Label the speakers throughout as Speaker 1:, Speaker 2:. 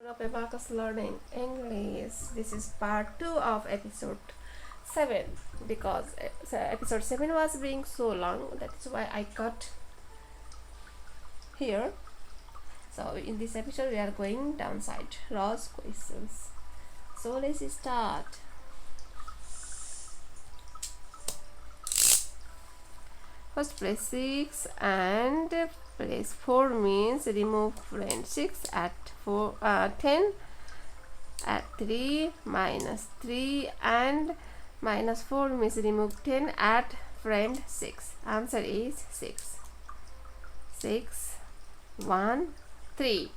Speaker 1: of Abacus Learning English. This is part 2 of episode 7 because episode 7 was being so long. That is why I cut here. So in this episode we are going downside Ross questions. So let's start. First place 6 and place 4 means remove friend 6 at 10 at 3 minus 3 and minus 4 means remove 10 at friend 6. Answer is 6. 6 1 3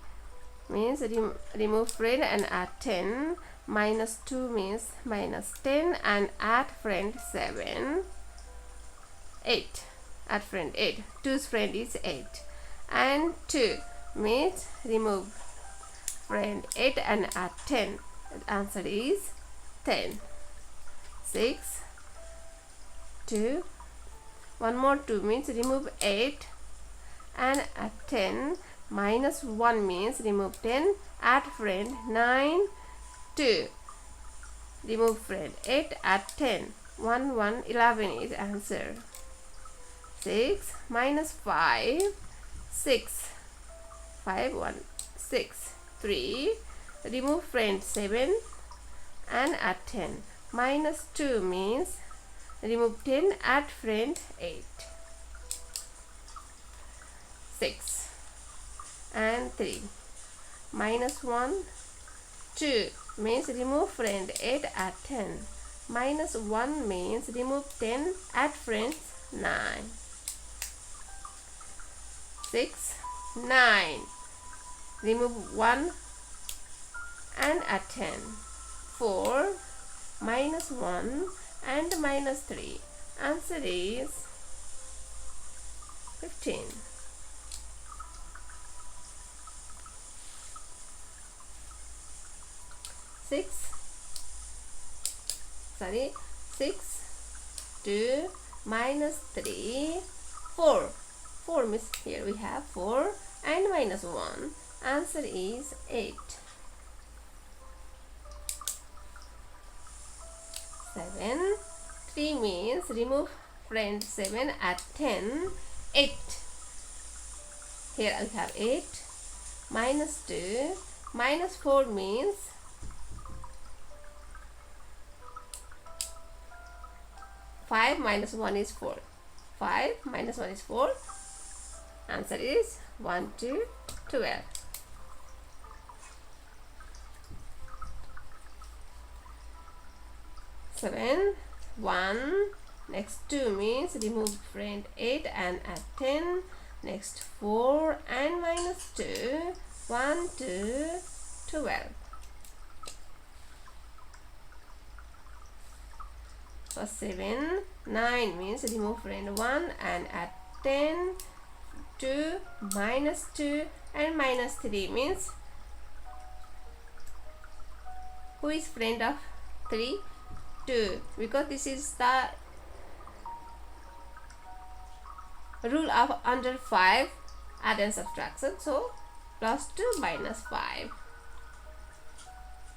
Speaker 1: means remove friend and add 10. Minus 2 means minus 10 and add friend 7. 8 at friend 8. 2's friend is 8 and 2 means remove friend 8 and add 10. The answer is 10. 6 2 one more 2 means remove 8 and add 10. Minus 1 means remove 10 add friend 9. 2 remove friend 8 add 10. 1 1 11 is answer. 6 minus 5 6 5 1 6 3 remove friend 7 and add 10. Minus 2 means remove 10 add friend 8. 6 and 3 minus 1 2 means remove friend 8 add 10. Minus 1 means remove 10 add friends 9. 6 9 remove 1 and add 10. 4 minus 1 and minus 3. Answer is 15. 6 2 minus 3 4 4 means here we have 4 and minus 1. Answer is 8. 7 3 means remove friend 7 at 10. 8 here we have 8 minus 2 minus 4 means 5 minus 1 is 4. 5 minus 1 is 4. Answer is 1 to 12. 7 1 next 2 means remove friend 8 and add 10. Next 4 and minus 2 1 to 12. So 7 9 means remove friend 1 and add 10. 2 minus 2 and minus 3 means who is friend of 3? 2, because this is the rule of under 5 add and subtraction. So plus 2 minus 5.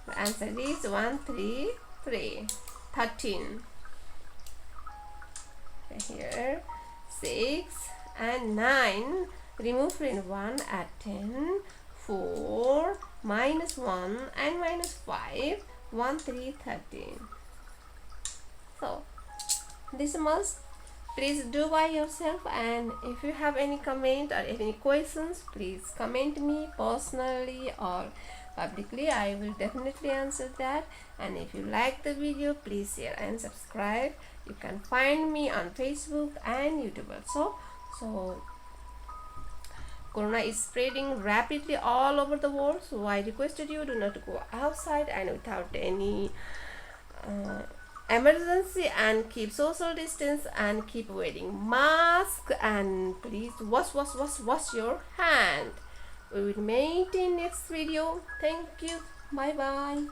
Speaker 1: The answer is 1 3 3. 13. Here 6 and 9 remove friend 1 add 10. 4 minus 1 and minus 5 1 3 13. So this must please do by yourself, and if you have any comment or any questions, please comment me personally or publicly. I will definitely answer that. And if you like the video, please share and subscribe. You can find me on Facebook and YouTube also. So Corona is spreading rapidly all over the world, so I requested you do not go outside and without any emergency, and keep social distance and keep wearing mask, and please wash your hand. We will meet in next video. Thank you. Bye bye.